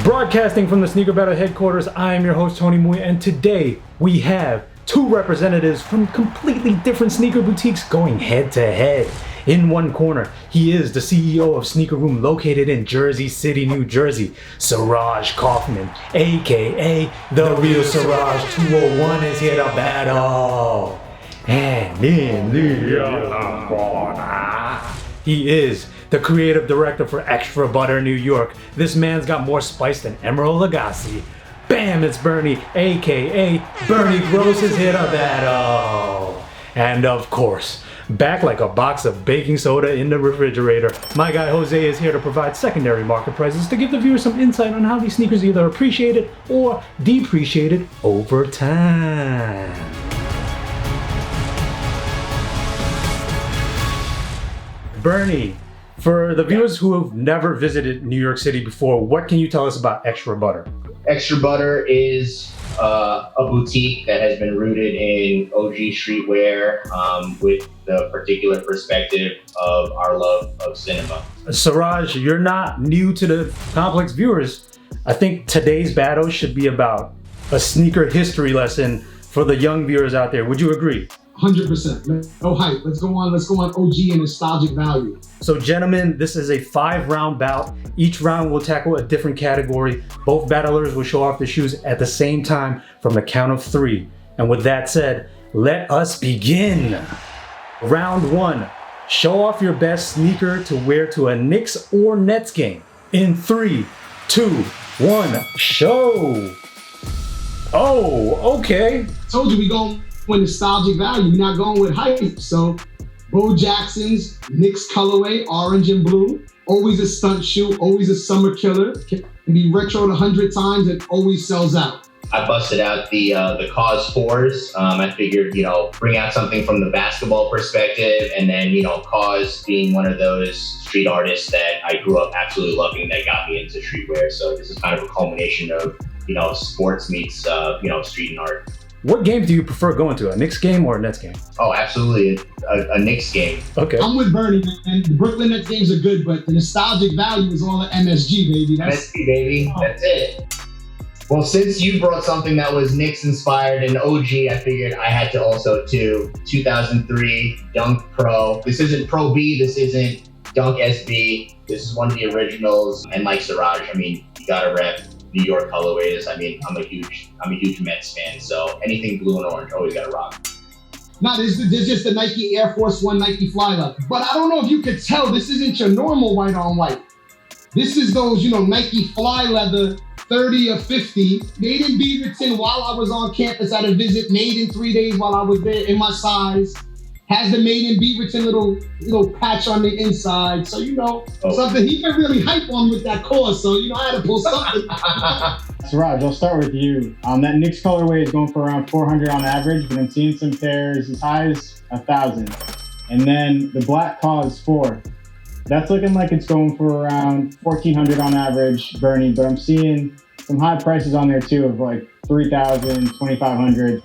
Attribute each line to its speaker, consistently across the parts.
Speaker 1: Broadcasting from the SneakerBattle headquarters, I am your host Tony Mui, and today we have two representatives from completely different sneaker boutiques going head to head. In one corner, he is the CEO of SneakerRoom located in Jersey City, New Jersey, Suraj Kaufman, aka the real Suraj 201 is here to battle. And in the other corner, he is the creative director for Extra Butter New York. This man's got more spice than Emeril Lagasse. BamItsBernie, aka Bernie Gross, is here to battle. And of course, back like a box of baking soda in the refrigerator, my guy Jose is here to provide secondary market prices to give the viewers some insight on how these sneakers either appreciated or depreciated over time. Bernie, for the viewers who have never visited New York City before, what can you tell us about Extra Butter?
Speaker 2: Extra Butter is a boutique that has been rooted in OG streetwear with the particular perspective of our love of cinema.
Speaker 1: Suraj, you're not new to the complex viewers. I think today's battle should be about a sneaker history lesson for the young viewers out there. Would you agree?
Speaker 3: 100%. No hype. Let's go on OG and nostalgic value.
Speaker 1: So gentlemen, this is a 5-round bout. Each round will tackle a different category. Both battlers will show off their shoes at the same time from the count of 3. And with that said, let us begin. Round 1, show off your best sneaker to wear to a Knicks or Nets game. In 3, 2, 1, show. Oh, okay.
Speaker 3: Told you we going with nostalgic value. We're not going with hype. So Bo Jackson's Knicks colorway, orange and blue. Always a stunt shoe, always a summer killer. Can be retroed 100 times and always sells out.
Speaker 2: I busted out the Cause 4s. I figured, bring out something from the basketball perspective, and then, Cause being one of those street artists that I grew up absolutely loving that got me into streetwear. So this is kind of a culmination of, sports meets, street and art.
Speaker 1: What games do you prefer going to, a Knicks game or a Nets game?
Speaker 2: Oh, absolutely, a Knicks game.
Speaker 1: Okay.
Speaker 3: I'm with Bernie, man. The Brooklyn Nets games are good, but the nostalgic value is all the MSG, baby.
Speaker 2: MSG, baby. That's it. Well, since you brought something that was Knicks inspired and OG, I figured I had to also do 2003 Dunk Pro. This isn't Pro B, this isn't Dunk SB. This is one of the originals. And like Suraj, you gotta rep New York colorways. I'm a huge Mets fan, so anything blue and orange, always gotta rock.
Speaker 3: No, there's just the Nike Air Force One Nike Fly Leather. But I don't know if you could tell, this isn't your normal white on white. This is those, Nike Fly Leather 30 or 50, made in Beaverton while I was on campus at a visit, made in 3 days while I was there in my size. Has the made in Beaverton little patch on the inside. So, something he can really hype on with that cause. So, I had to pull something.
Speaker 4: Suraj, I'll start with you. That Knicks colorway is going for around 400 on average, but I'm seeing some pairs as high as 1,000. And then the Black Cause 4, that's looking like it's going for around 1,400 on average, Bernie, but I'm seeing some high prices on there too of like 3,000, 2,500.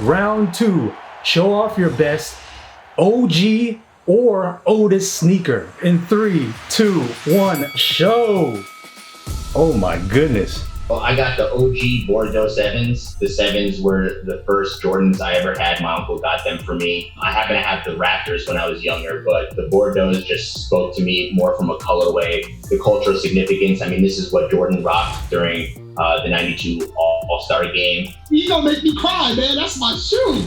Speaker 1: Round 2. Show off your best OG or Otis sneaker. In 3, 2, 1, show. Oh my goodness.
Speaker 2: Well, I got the OG Bordeaux 7s. The 7s were the first Jordans I ever had. My uncle got them for me. I happen to have the Raptors when I was younger, but the Bordeaux just spoke to me more from a colorway, the cultural significance. This is what Jordan rocked during the 92 All-Star game.
Speaker 3: You gonna make me cry, man. That's my shoe.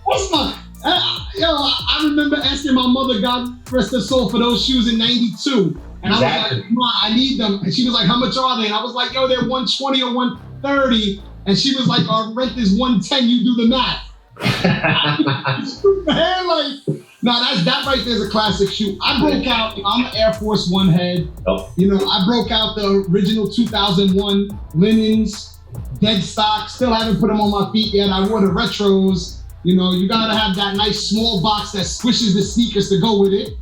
Speaker 3: What's my... I remember asking my mother, God rest her soul, for those shoes in 92. And
Speaker 2: Exactly.
Speaker 3: I was like, Mom, I need them. And she was like, how much are they? And I was like, they're 120 or 130. And she was like, our rent is 110. You do the math. That right there's a classic shoe. I broke out, I'm an Air Force One head.
Speaker 2: Oh.
Speaker 3: I broke out the original 2001 linens, dead stock. Still haven't put them on my feet yet. I wore the retros. You gotta have that nice small box that squishes the sneakers to go with it.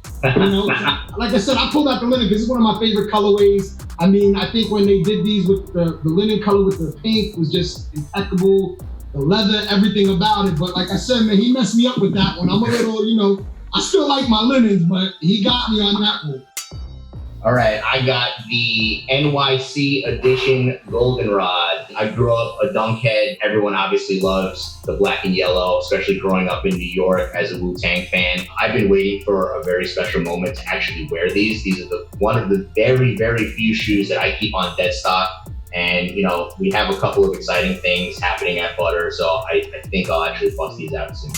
Speaker 3: Like I said, I pulled out the linen because it's one of my favorite colorways. I think when they did these with the linen color with the pink was just impeccable. The leather, everything about it. But like I said, man, he messed me up with that one. I'm a little, I still like my linens, but he got me on that one.
Speaker 2: All right, I got the NYC edition goldenrod. I grew up a dunk head. Everyone obviously loves the black and yellow, especially growing up in New York as a Wu-Tang fan. I've been waiting for a very special moment to actually wear these. These are one of the very, very few shoes that I keep on dead stock. And, you know, we have a couple of exciting things happening at Butter, so I think I'll actually bust these out soon.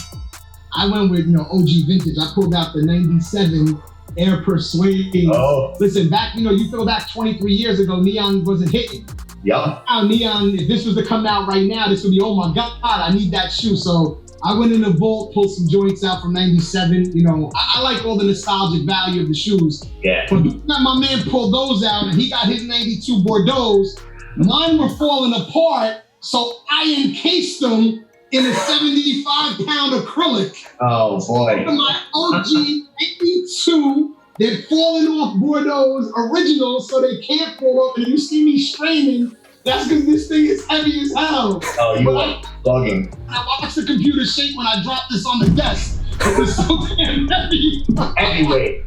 Speaker 3: I went with, OG vintage. I pulled out the 97 Air Persuade.
Speaker 2: Oh.
Speaker 3: Listen, back, you throw back 23 years ago, Neon wasn't hitting.
Speaker 2: Yep.
Speaker 3: Now Neon, if this was to come out right now, this would be, oh my God, I need that shoe. So I went in the vault, pulled some joints out from 97. I like all the nostalgic value of the shoes.
Speaker 2: Yeah.
Speaker 3: But my man pulled those out and he got his 92 Bordeaux's. Mine were falling apart, so I encased them in a 75-pound acrylic.
Speaker 2: Oh boy.
Speaker 3: My OG 82, they're falling off Bordeaux's original, so they can't fall off. And if you see me straining, that's because this thing is heavy as hell.
Speaker 2: Oh, you are bugging.
Speaker 3: I watched the computer shake when I dropped this on the desk. It was so damn heavy.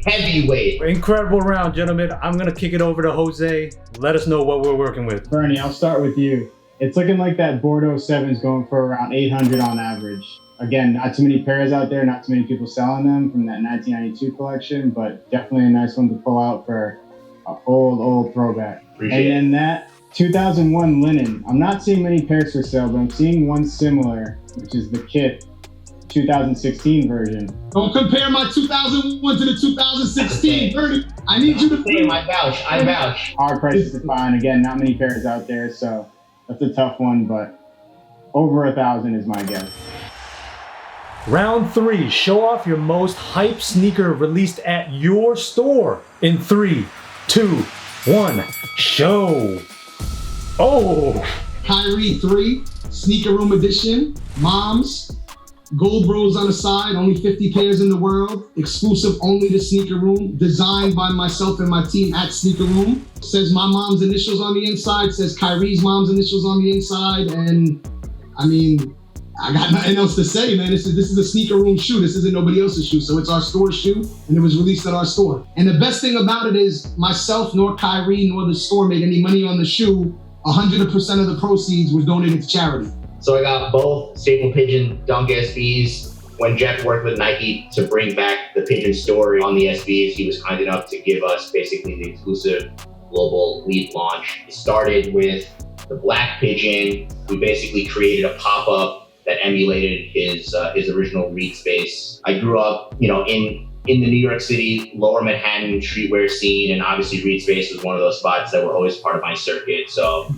Speaker 2: Heavyweight.
Speaker 1: Incredible round, gentlemen. I'm going to kick it over to Jose. Let us know what we're working with.
Speaker 4: Bernie, I'll start with you. It's looking like that Bordeaux 7 is going for around 800 on average. Again, not too many pairs out there, not too many people selling them from that 1992 collection, but definitely a nice one to pull out for an old throwback.
Speaker 2: Appreciate
Speaker 4: and then that 2001 linen. I'm not seeing many pairs for sale, but I'm seeing one similar, which is the Kit 2016 version.
Speaker 3: Don't compare my 2001 to the 2016, Bernie. I need you to
Speaker 2: say I vouch.
Speaker 4: Hard prices to find. Again, not many pairs out there, so that's a tough one, but over 1,000 is my guess.
Speaker 1: Round 3, show off your most hype sneaker released at your store. In 3, 2, 1, show. Oh!
Speaker 3: Kyrie 3, Sneaker Room edition, Moms. Gold Bros on the side, only 50 pairs in the world, exclusive only to Sneaker Room, designed by myself and my team at Sneaker Room. Says my mom's initials on the inside, says Kyrie's mom's initials on the inside, and I mean, I got nothing else to say, man. This is a Sneaker Room shoe. This isn't nobody else's shoe, so it's our store shoe, and it was released at our store. And the best thing about it is myself, nor Kyrie, nor the store made any money on the shoe. 100% of the proceeds was donated to charity.
Speaker 2: So I got both Staple Pigeon Dunk SBs. When Jeff worked with Nike to bring back the Pigeon story on the SBs, he was kind enough to give us basically the exclusive global lead launch. It started with the Black Pigeon. We basically created a pop-up that emulated his original Reed space. I grew up, in the New York City, lower Manhattan streetwear scene, and obviously Reed Space was one of those spots that were always part of my circuit. So,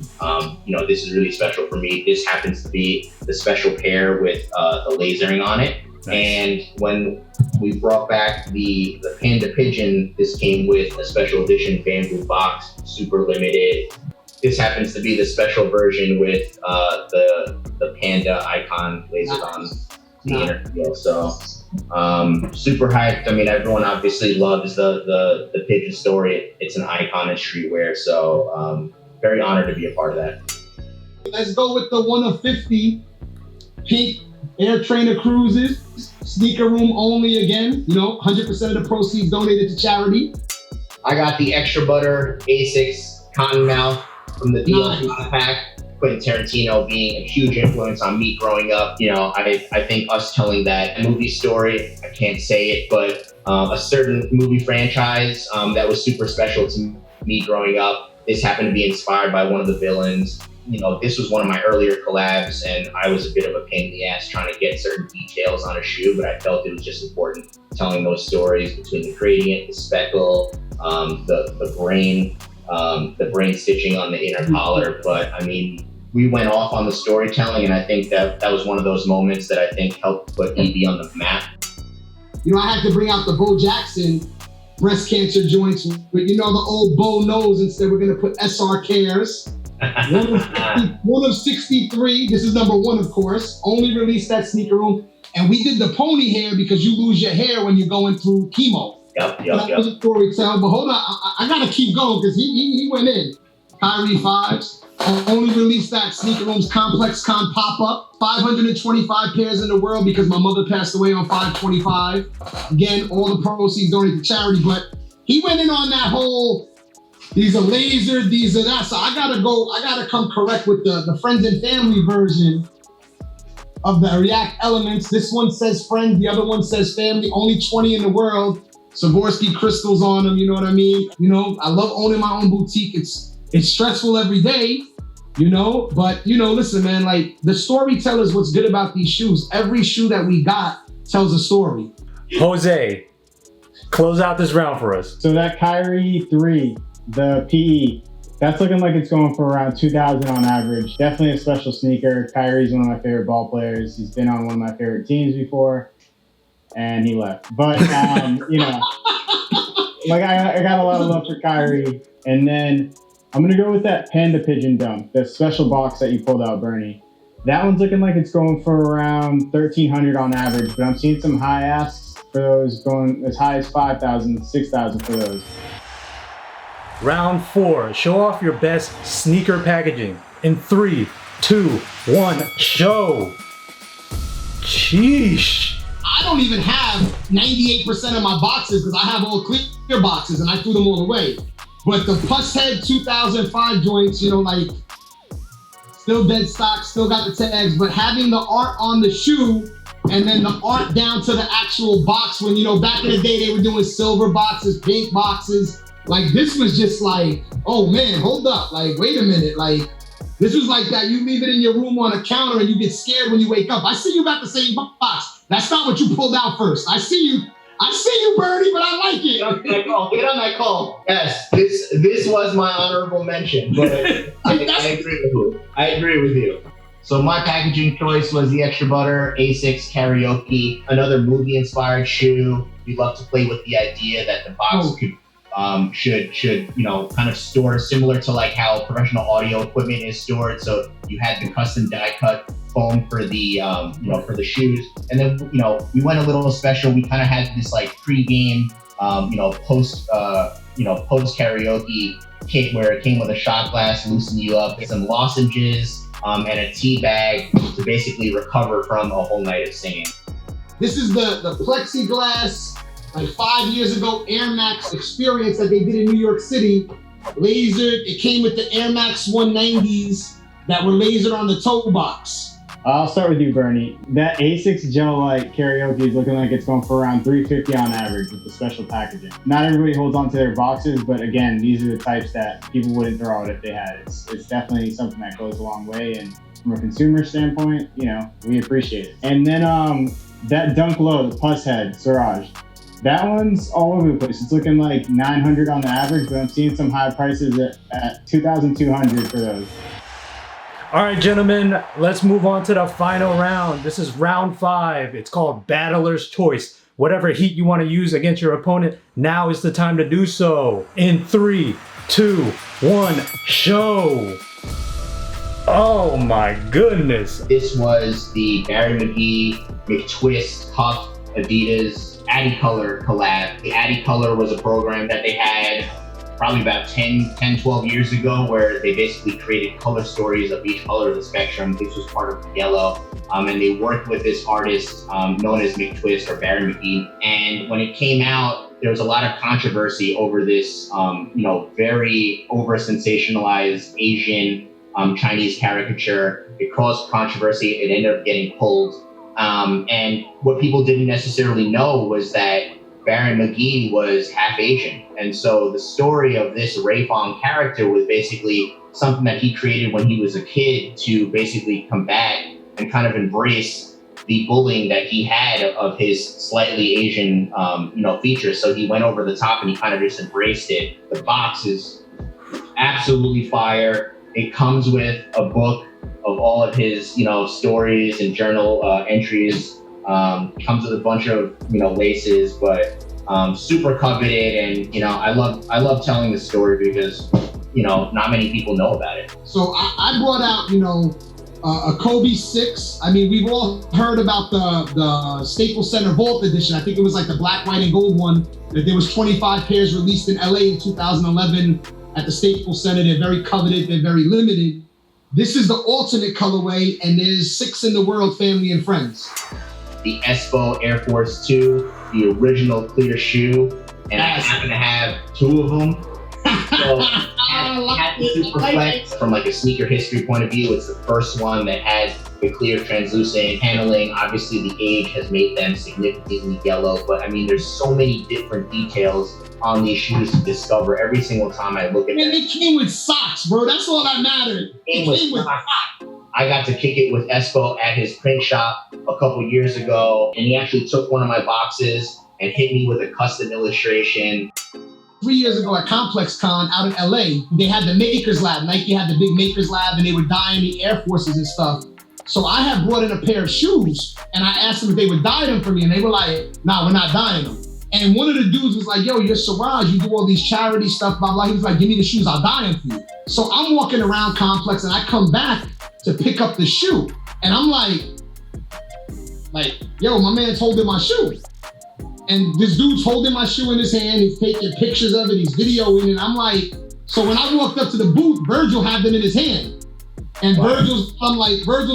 Speaker 2: this is really special for me. This happens to be the special pair with the lasering on it. Nice. And when we brought back the Panda Pigeon, this came with a special edition bamboo box, super limited. This happens to be the special version with the Panda icon lasered on the inner heel. So. Super hyped. I mean, everyone obviously loves the Pigeon story. It's an icon in streetwear, so very honored to be a part of that.
Speaker 3: Let's go with the 1 of 50 pink Air Trainer Cruises, Sneaker Room only again. 100% of the proceeds donated to charity.
Speaker 2: I got the Extra Butter Asics Cottonmouth from the DLC pack. Quentin Tarantino being a huge influence on me growing up. I think us telling that movie story, I can't say it, but a certain movie franchise that was super special to me growing up. This happened to be inspired by one of the villains. This was one of my earlier collabs, and I was a bit of a pain in the ass trying to get certain details on a shoe, but I felt it was just important telling those stories between the gradient, the speckle, the brain stitching on the inner collar. But I mean, we went off on the storytelling, and I think that was one of those moments that I think helped put EB on the map.
Speaker 3: I had to bring out the Bo Jackson breast cancer joints, but the old Bo knows. Instead, we're gonna put SR Cares. 1 of 63. This is number 1, of course. Only released at Sneaker Room, and we did the pony hair because you lose your hair when you're going through chemo.
Speaker 2: Yep.
Speaker 3: That was a storytelling, but hold on, I gotta keep going because he went in. Kyrie 5s. Only released that Sneaker Room's Complex Con pop-up. 525 pairs in the world because my mother passed away on 5/25. Again, all the proceeds donated to charity, but he went in on that whole These are lasered, these are that. So I gotta come correct with the friends and family version of the React elements. This one says friend, the other one says family, only 20 in the world. Swarovski crystals on them, you know what I mean? You know, I love owning my own boutique. It's stressful every day, you know, but you know, listen, man, like the storyteller is what's good about these shoes. Every shoe that we got tells a story.
Speaker 1: Jose, close out this round for us.
Speaker 4: So that Kyrie 3, the PE, that's looking like it's going for around 2,000 on average. Definitely a special sneaker. Kyrie's one of my favorite ball players. He's been on one of my favorite teams before, and he left. But, you know, like I got a lot of love for Kyrie. And then I'm going to go with that Panda Pigeon Dunk, the special box that you pulled out, Bernie. That one's looking like it's going for around 1,300 on average, but I'm seeing some high asks for those going as high as 5,000, 6,000 for those.
Speaker 1: Round 4, show off your best sneaker packaging. In 3, 2, 1, show. Sheesh.
Speaker 3: I don't even have 98% of my boxes because I have all clear boxes and I threw them all away. But the Puss Head 2005 joints, you know, like still dead stock, still got the tags, but having the art on the shoe and then the art down to the actual box when, you know, back in the day they were doing silver boxes, pink boxes. Like this was just like, oh man, hold up. Like, wait a minute. Like this was like that. You leave it in your room on a counter and you get scared when you wake up. I see you got the same box. That's not what you pulled out first. I see you, Bernie, but I like it.
Speaker 2: Get on that call. Yes, this was my honorable mention, but I agree with you. So my packaging choice was the Extra Butter A6 Karaoke, another movie-inspired shoe. We love to play with the idea that the box should you know, kind of store similar to like how professional audio equipment is stored. So you had the custom die cut foam for the you know, for the shoes, and then you know, we went a little special. We kind of had this like pre-game you know, post karaoke kit where it came with a shot glass, loosen you up, some lozenges, and a tea bag to basically recover from a whole night of singing.
Speaker 3: This is the plexiglass, like 5 years ago, Air Max experience that they did in New York City. Lasered, it came with the Air Max 190s that were lasered on the toe box.
Speaker 4: I'll start with you, Bernie. That A6 Gel Light Karaoke is looking like it's going for around $350 on average with the special packaging. Not everybody holds on to their boxes, but again, these are the types that people wouldn't throw out if they had it. It's definitely something that goes a long way, and from a consumer standpoint, you know, we appreciate it. And then that Dunk Low, the Puss Head, Suraj. That one's all over the place. It's looking like 900 on the average, but I'm seeing some high prices at 2,200 for those.
Speaker 1: All right, gentlemen, let's move on to the final round. This is round 5. It's called Battler's Choice. Whatever heat you want to use against your opponent, now is the time to do so. In 3, 2, 1, show. Oh my goodness.
Speaker 2: This was the Barry McGee McTwist Cuff Adidas Adicolor collab. The Adicolor was a program that they had probably about 12 years ago, where they basically created color stories of each color of the spectrum. This was part of the yellow. And they worked with this artist known as McTwist or Barry McGee. And when it came out, there was a lot of controversy over this, you know, very over-sensationalized Asian Chinese caricature. It caused controversy. It ended up getting pulled. And what people didn't necessarily know was that Barry McGee was half Asian. And so the story of this Ray Fong character was basically something that he created when he was a kid to basically combat and kind of embrace the bullying that he had of his slightly Asian, you know, features. So he went over the top and he kind of just embraced it. The box is absolutely fire. It comes with a book of all of his, you know, stories and journal entries. Comes with a bunch of, you know, laces, but super coveted. And, you know, I love telling the story because, you know, not many people know about it.
Speaker 3: So I brought out, you know, a Kobe 6. I mean, we've all heard about the Staples Center Vault edition. I think it was like the black, white, and gold one. That there was 25 pairs released in LA in 2011 at the Staples Center. They're very coveted. They're very limited. This is the alternate colorway, and there's 6 in the world, family and friends.
Speaker 2: The Espo Air Force 2, the original clear shoe, and I happen to have 2 of them. So had the Super Flex from like a sneaker history point of view. It's the first one that had the clear translucent paneling. Obviously the age has made them significantly yellow, but I mean, there's so many different details on these shoes to discover every single time I look at them.
Speaker 3: And it came with socks, bro. That's all that mattered. It came with socks.
Speaker 2: I got to kick it with Espo at his print shop a couple years ago, and he actually took one of my boxes and hit me with a custom illustration.
Speaker 3: 3 years ago at Complex Con out in LA, they had the Makers Lab. Nike had the big Makers Lab, and they were dyeing the Air Forces and stuff. So I had brought in a pair of shoes, and I asked them if they would dye them for me, and they were like, nah, we're not dyeing them. And one of the dudes was like, yo, you're Suraj, you do all these charity stuff, blah, blah. He was like, give me the shoes, I'll dye them for you. So I'm walking around Complex, and I come back to pick up the shoe. And I'm like, yo, my man's holding my shoe. And this dude's holding my shoe in his hand, he's taking pictures of it, he's videoing it. I'm like, so when I walked up to the booth, Virgil had them in his hand. And wow. Virgil's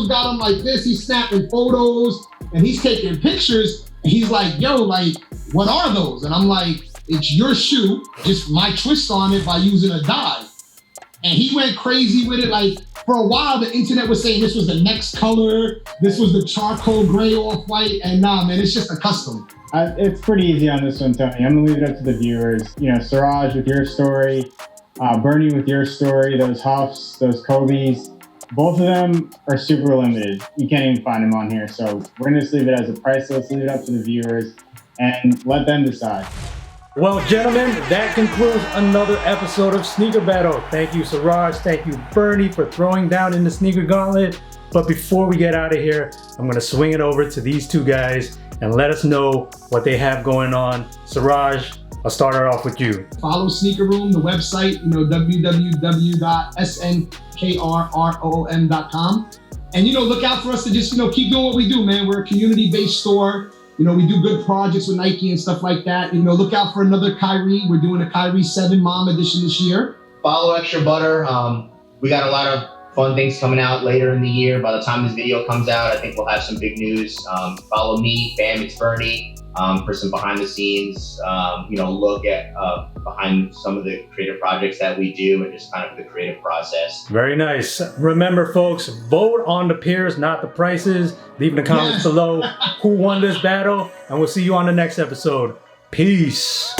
Speaker 3: got them like this, he's snapping photos, and he's taking pictures. And he's like, yo, like, what are those? And I'm like, it's your shoe, just my twist on it by using a dye. And he went crazy with it. Like, for a while, the internet was saying this was the next color, this was the charcoal gray off-white, and nah, man, it's just a custom.
Speaker 4: It's pretty easy on this one, Tony. I'm gonna leave it up to the viewers. You know, Suraj with your story, Bernie with your story, those Huffs, those Kobe's, both of them are super limited. You can't even find them on here. So we're gonna just leave it as a price list, leave it up to the viewers, and let them decide.
Speaker 1: Well, gentlemen, that concludes another episode of Sneaker Battle. Thank you, Suraj. Thank you, Bernie, for throwing down in the sneaker gauntlet. But before we get out of here, I'm gonna swing it over to these two guys and let us know what they have going on. Suraj, I'll start her off with you.
Speaker 3: Follow SneakerRoom, the website, www.sneakerroom.com. And, look out for us to just, keep doing what we do, man. We're a community-based store. We do good projects with Nike and stuff like that. Look out for another Kyrie. We're doing a Kyrie 7 Mom edition this year.
Speaker 2: Follow Extra Butter. We got a lot of fun things coming out later in the year. By the time this video comes out, I think we'll have some big news. Follow me, BamItsBernie, for some behind the scenes, look at behind some of the creative projects that we do and just kind of the creative process.
Speaker 1: Very nice. Remember, folks, vote on the pairs, not the prices. Leave in the comments below who won this battle, and we'll see you on the next episode. Peace.